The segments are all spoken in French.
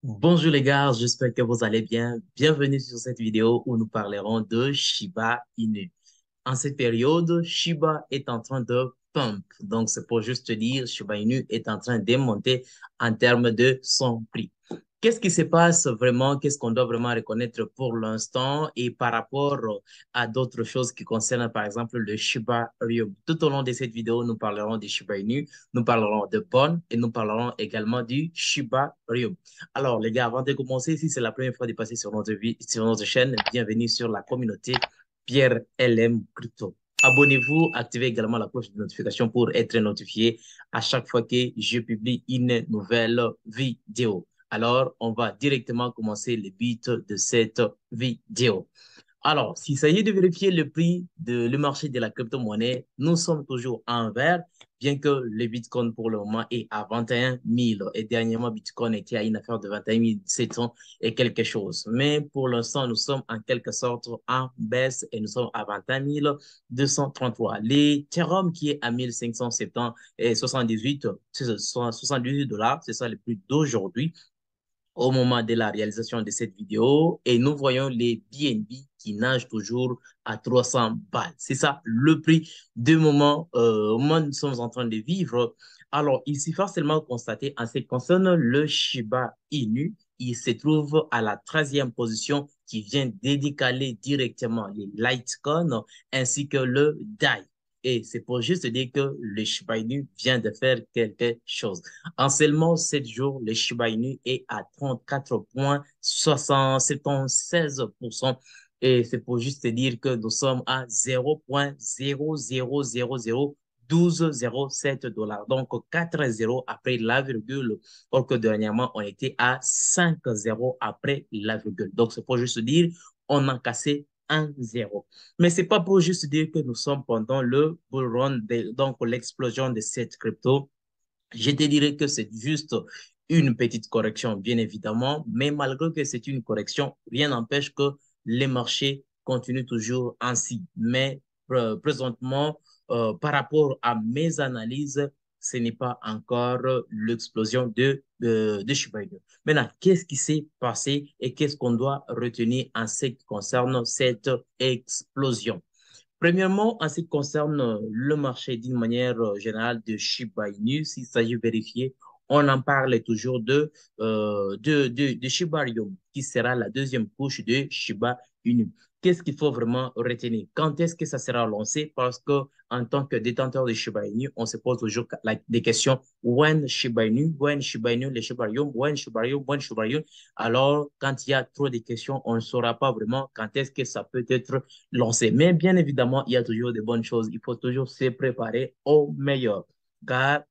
Bonjour les gars, j'espère que vous allez bien. Bienvenue sur cette vidéo où nous parlerons de Shiba Inu. En cette période, Shiba est en train de pump. Donc, c'est pour juste te dire, Shiba Inu est en train de monter en termes de son prix. Qu'est-ce qui se passe vraiment? Qu'est-ce qu'on doit vraiment reconnaître pour l'instant et par rapport à d'autres choses qui concernent, par exemple, le Shiba Ryu? Tout au long de cette vidéo, nous parlerons du Shiba Inu, nous parlerons de Bon et nous parlerons également du Shiba Ryu. Alors, les gars, avant de commencer, si c'est la première fois de passer sur notre chaîne, bienvenue sur la communauté Pierre LM Crypto. Abonnez-vous, activez également la cloche de notification pour être notifié à chaque fois que je publie une nouvelle vidéo. Alors, on va directement commencer le but de cette vidéo. Alors, s'il s'agit de vérifier le prix de le marché de la crypto-monnaie, nous sommes toujours en vert, bien que le Bitcoin pour le moment est à 21 000. Et dernièrement, Bitcoin était à une affaire de 21 700 et quelque chose. Mais pour l'instant, nous sommes en quelque sorte en baisse et nous sommes à 21 233. L'Ethereum qui est à 1570 et 78, c'est 78 dollars, c'est ça le prix d'aujourd'hui au moment de la réalisation de cette vidéo et nous voyons les BNB qui nagent toujours à 300 balles. C'est ça le prix de moment, au moment où nous sommes en train de vivre. Alors, il suffit seulement constater en ce qui concerne le Shiba Inu, il se trouve à la 13e position qui vient décaler directement les Litecoin ainsi que le DAI. Et c'est pour juste dire que le Shiba Inu vient de faire quelque chose. En seulement 7 jours, le Shiba Inu est à 34,76%. Et c'est pour juste dire que nous sommes à 0,0001207 dollars. Donc, 4 zéros après la virgule, alors que dernièrement, on était à 5 zéros après la virgule. Donc, c'est pour juste dire, on a cassé un zéro. Mais c'est pas pour juste dire que nous sommes pendant le bull run, donc l'explosion de cette crypto. Je te dirais que c'est juste une petite correction, bien évidemment, mais malgré que c'est une correction, rien n'empêche que les marchés continuent toujours ainsi. Mais présentement, par rapport à mes analyses, ce n'est pas encore l'explosion de Shiba Inu. Maintenant, qu'est-ce qui s'est passé et qu'est-ce qu'on doit retenir en ce qui concerne cette explosion? Premièrement, en ce qui concerne le marché d'une manière générale de Shiba Inu, s'il s'agit de vérifier, on en parle toujours de Shiba Ryu, qui sera la deuxième couche de Shiba Inu. Qu'est-ce qu'il faut vraiment retenir? Quand est-ce que ça sera lancé? Parce que en tant que détenteur de Shiba Inu, on se pose toujours des questions. When Shiba Inu, when Shiba Inu, le Shiba Ryu, when Shiba Ryu, when Shiba Ryu. Alors, quand il y a trop de questions, on ne saura pas vraiment quand est-ce que ça peut être lancer. Mais bien évidemment, il y a toujours de bonnes choses. Il faut toujours se préparer au meilleur. Car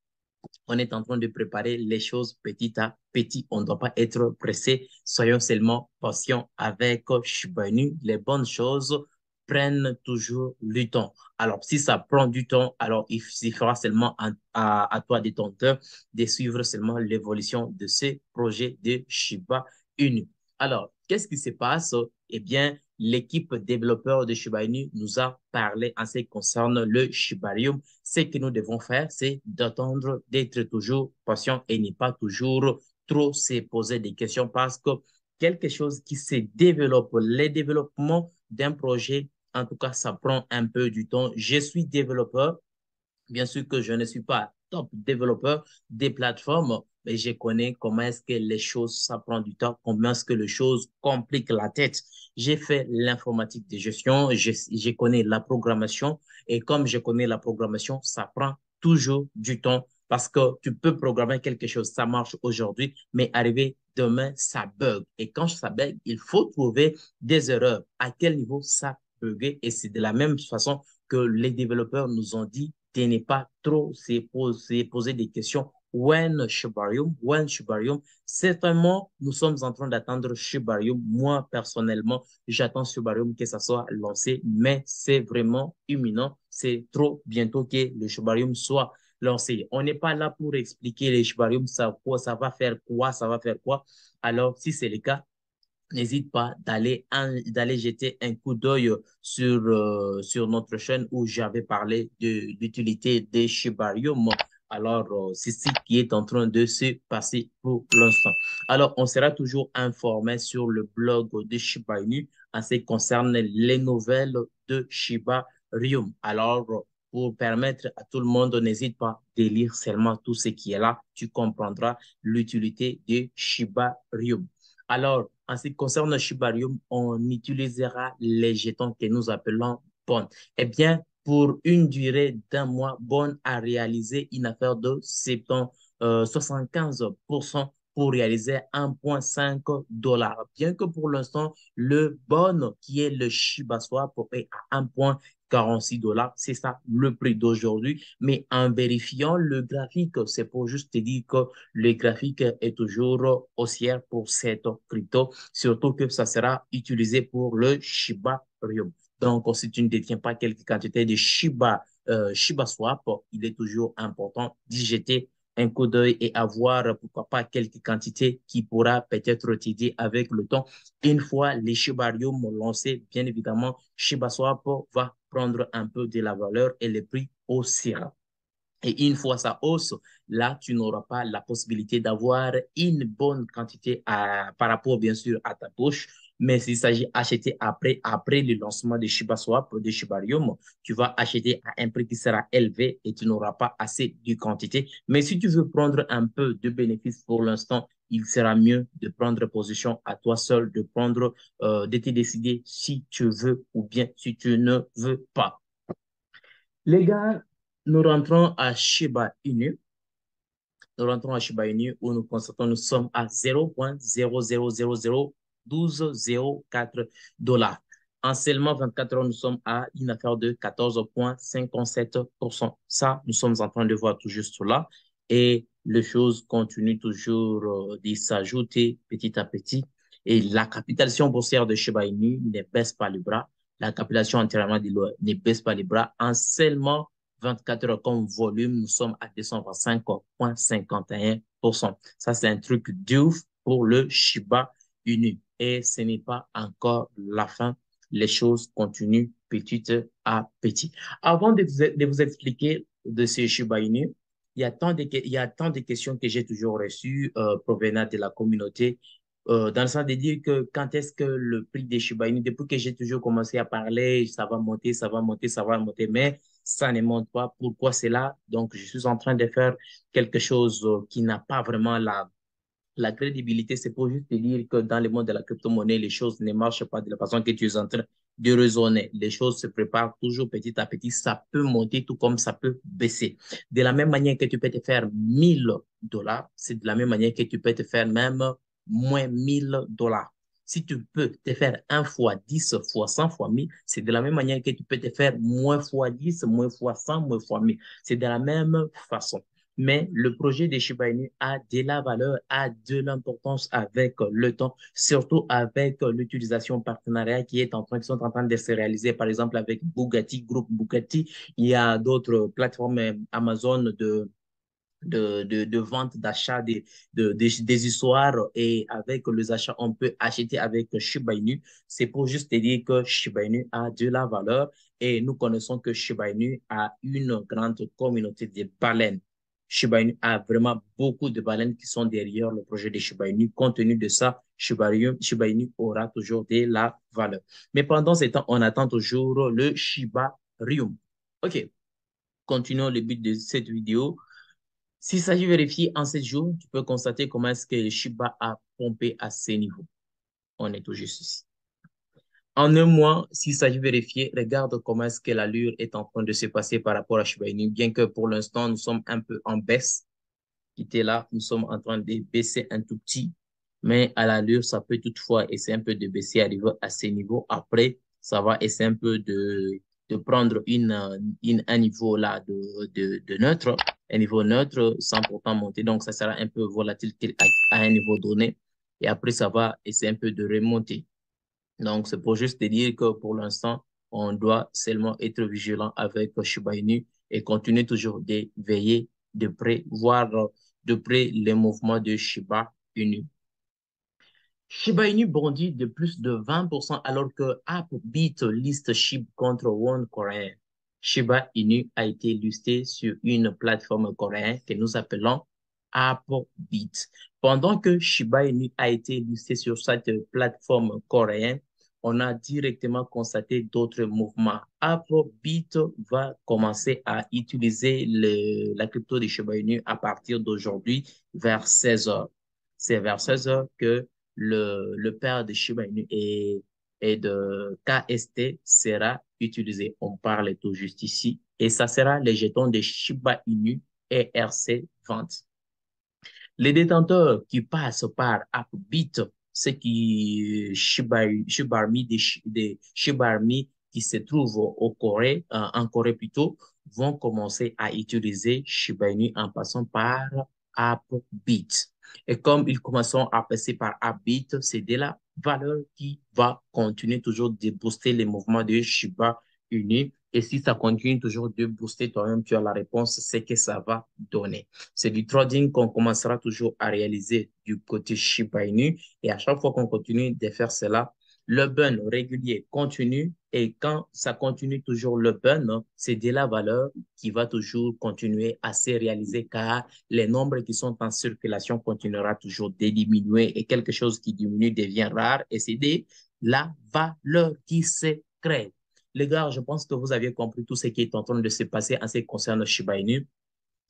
on est en train de préparer les choses petit à petit. On ne doit pas être pressé. Soyons seulement patients avec Shiba Inu. Les bonnes choses prennent toujours du temps. Alors, si ça prend du temps, alors il suffira seulement à toi, détenteur, de suivre seulement l'évolution de ces projets de Shiba Inu. Alors, qu'est-ce qui se passe? Eh bien, l'équipe développeur de Shiba Inu nous a parlé en ce qui concerne le Shibarium. Ce que nous devons faire, c'est d'attendre d'être toujours patient et ne pas toujours trop se poser des questions parce que quelque chose qui se développe, le développement d'un projet, en tout cas, ça prend un peu du temps. Je suis développeur. Bien sûr que je ne suis pas top développeur des plateformes, mais je connais comment est-ce que les choses, ça prend du temps, comment est-ce que les choses compliquent la tête. J'ai fait l'informatique de gestion, je connais la programmation et comme je connais la programmation, ça prend toujours du temps parce que tu peux programmer quelque chose, ça marche aujourd'hui, mais arrivé demain, ça bug. Et quand ça bug, il faut trouver des erreurs. À quel niveau ça bug? Et c'est de la même façon que les développeurs nous ont dit de ne pas trop poser des questions. When Shibarium, certainement, nous sommes en train d'attendre Shibarium. Moi, personnellement, j'attends Shibarium que ça soit lancé, mais c'est vraiment imminent. C'est trop bientôt que le Shibarium soit lancé. On n'est pas là pour expliquer les Shibarium, ça va faire quoi, ça va faire quoi. Alors, si c'est le cas, n'hésite pas d'aller jeter un coup d'œil sur notre chaîne où j'avais parlé de l'utilité des Shibarium. Alors, c'est ce qui est en train de se passer pour l'instant. Alors, on sera toujours informé sur le blog de Shiba Inu en ce qui concerne les nouvelles de Shiba Rium. Alors, pour permettre à tout le monde, n'hésite pas de lire seulement tout ce qui est là. Tu comprendras l'utilité de Shiba Rium. Alors, en ce qui concerne Shiba Rium, on utilisera les jetons que nous appelons bonnes. Eh bien, pour une durée d'un mois, Bonne a réalisé une affaire de 75% pour réaliser 1,5 dollars. Bien que pour l'instant, le Bonne, qui est le Shiba Swap, est à 1,46 dollars. C'est ça le prix d'aujourd'hui. Mais en vérifiant le graphique, c'est pour juste te dire que le graphique est toujours haussière pour cette crypto, surtout que ça sera utilisé pour le Shiba Ryo. Donc, si tu ne détiens pas quelques quantités de Shiba Swap, il est toujours important d'y jeter un coup d'œil et avoir, pourquoi pas, quelques quantités qui pourra peut-être t'aider avec le temps. Une fois les Shibarium lancés, bien évidemment, Shiba Swap va prendre un peu de la valeur et le prix haussera. Et une fois ça hausse, là, tu n'auras pas la possibilité d'avoir une bonne quantité par rapport, bien sûr, à ta poche. Mais s'il s'agit d'acheter après le lancement de Shiba Swap, de Shibarium, tu vas acheter à un prix qui sera élevé et tu n'auras pas assez de quantité. Mais si tu veux prendre un peu de bénéfice pour l'instant, il sera mieux de prendre position à toi seul, de te décider si tu veux ou bien si tu ne veux pas. Les gars, nous rentrons à Shiba Inu. Nous rentrons à Shiba Inu où nous constatons nous sommes à 0,0001204 dollars. En seulement 24 heures, nous sommes à une affaire de 14,57%. Ça, nous sommes en train de voir tout juste là. Et les choses continuent toujours de s'ajouter petit à petit. Et la capitalisation boursière de Shiba Inu ne baisse pas les bras. La capitalisation entièrement de l'eau ne baisse pas les bras. En seulement 24 heures comme volume, nous sommes à 225,51%. Ça, c'est un truc de ouf pour le Shiba Inu. Et ce n'est pas encore la fin. Les choses continuent petit à petit. Avant de vous expliquer de ce Shiba Inu, il y a tant de questions que j'ai toujours reçues provenant de la communauté, dans le sens de dire que quand est-ce que le prix des Shiba Inu, depuis que j'ai toujours commencé à parler, ça va monter, ça va monter, ça va monter, mais ça ne monte pas. Pourquoi c'est là? Donc, je suis en train de faire quelque chose qui n'a pas vraiment la crédibilité. C'est pour juste te dire que dans le monde de la crypto-monnaie, les choses ne marchent pas de la façon que tu es en train de raisonner. Les choses se préparent toujours petit à petit. Ça peut monter tout comme ça peut baisser. De la même manière que tu peux te faire 1 000 dollars, c'est de la même manière que tu peux te faire même moins 1 000 dollars. Si tu peux te faire 1 fois 10 fois 100 fois 1000, c'est de la même manière que tu peux te faire moins fois 10, moins fois 100, moins fois 1000. C'est de la même façon. Mais le projet de Shiba Inu a de la valeur, a de l'importance avec le temps, surtout avec l'utilisation partenariat qui sont en train de se réaliser, par exemple avec Bugatti, groupe Bugatti. Il y a d'autres plateformes Amazon de vente, d'achat des histoires et avec les achats, on peut acheter avec Shiba Inu. C'est pour juste te dire que Shiba Inu a de la valeur et nous connaissons que Shiba Inu a une grande communauté de baleines. Shiba Inu a vraiment beaucoup de baleines qui sont derrière le projet de Shiba Inu. Compte tenu de ça, Shiba Inu aura toujours de la valeur. Mais pendant ce temps, on attend toujours le Shiba Rium. OK, continuons le but de cette vidéo. S'il s'agit de vérifier en 7 jours, tu peux constater comment est-ce que le Shiba a pompé à ces niveaux. On est tout juste ici. En un mois, s'il s'agit de vérifier, regarde comment est-ce que l'allure est en train de se passer par rapport à Shiba Inu, bien que pour l'instant, nous sommes un peu en baisse. Qui était là, nous sommes en train de baisser un tout petit, mais à l'allure, ça peut toutefois essayer un peu de baisser à ces niveaux. Après, ça va essayer un peu de prendre un niveau là de neutre, un niveau neutre sans pourtant monter. Donc, ça sera un peu volatile à un niveau donné. Et après, ça va essayer un peu de remonter. Donc, c'est pour juste te dire que pour l'instant, on doit seulement être vigilant avec Shiba Inu et continuer toujours de veiller de près, voir de près les mouvements de Shiba Inu. Shiba Inu bondit de plus de 20% alors que Upbeat liste SHIB contre One Coréen. Shiba Inu a été listé sur une plateforme coréenne que nous appelons Upbit. Pendant que Shiba Inu a été listé sur cette plateforme coréenne, on a directement constaté d'autres mouvements. Upbit va commencer à utiliser la crypto de Shiba Inu à partir d'aujourd'hui vers 16 heures. C'est vers 16 heures que le père de Shiba Inu et de KST sera utilisé. On parle tout juste ici. Et ça sera les jetons de Shiba Inu et RC20. Les détenteurs qui passent par Upbit, ceux qui Shiba Inu des Shiba Inu qui se trouvent au Corée, en Corée plutôt, vont commencer à utiliser Shiba Inu en passant par Upbit. Et comme ils commenceront à passer par Upbit, c'est de la valeur qui va continuer toujours de booster les mouvements de Shiba Inu. Et si ça continue toujours de booster, toi-même, tu as la réponse, c'est que ça va donner. C'est du trading qu'on commencera toujours à réaliser du côté Shiba Inu. Et à chaque fois qu'on continue de faire cela, le burn régulier continue. Et quand ça continue toujours le burn, c'est de la valeur qui va toujours continuer à se réaliser car les nombres qui sont en circulation continuera toujours de diminuer et quelque chose qui diminue devient rare et c'est de la valeur qui se crée. Les gars, je pense que vous avez compris tout ce qui est en train de se passer en ce qui concerne Shiba Inu.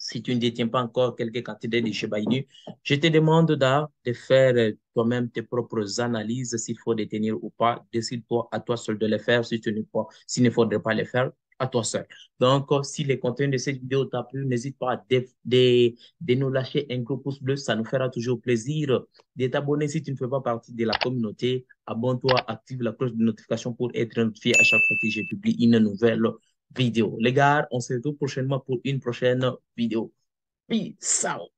Si tu ne détiens pas encore quelques quantités de Shiba Inu, je te demande de faire toi-même tes propres analyses s'il faut détenir ou pas. Décide-toi à toi seul de les faire si tu ne pas, s'il ne faudrait pas les faire à toi seul. Donc, si les contenus de cette vidéo t'a plu, n'hésite pas de nous lâcher un gros pouce bleu. Ça nous fera toujours plaisir de t'abonner si tu ne fais pas partie de la communauté. Abonne-toi, active la cloche de notification pour être notifié à chaque fois que je publie une nouvelle vidéo. Les gars, on se retrouve prochainement pour une prochaine vidéo. Peace out.